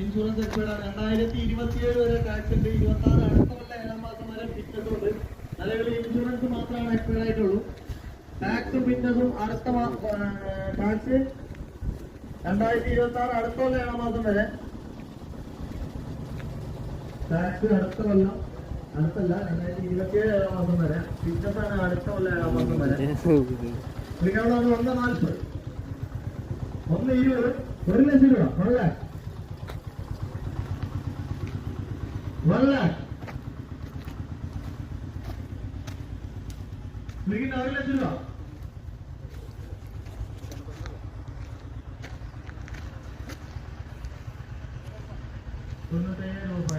Insurance expired ആണ്. 2027 വരെ tax ഉണ്ട്. 26 അടുത്ത കൊല്ലം 7 മാസം വരെ ഫിറ്റ്നസ് ഉണ്ട്. നിലവിൽ ഇൻഷുറൻസ് മാത്രമാണ് എക്സ്പയർഡ് ആയിട്ടുള്ളൂ. ടാക്സും ഫിറ്റ്നസും അടുത്ത ടാക്സ് 2026 അടുത്ത കൊല്ലം 7 മാസം വരെ. ടാക്സ് അടുത്ത കൊല്ലം അടുത്തല്ല 2027 7 മാസം വരെ. ഫിറ്റ്നസ് ആണ് അടുത്ത കൊല്ലം 7 മാസം വരെ. വിളിക്കാവുന്നതാണ് 140 120 1 ലക്ഷം രൂപ 1 lakh 1 lakh വിളിക്കുന്ന 1 ലക്ഷം രൂപ. തൊണ്ണൂറ്റയ്യായിരം രൂപ.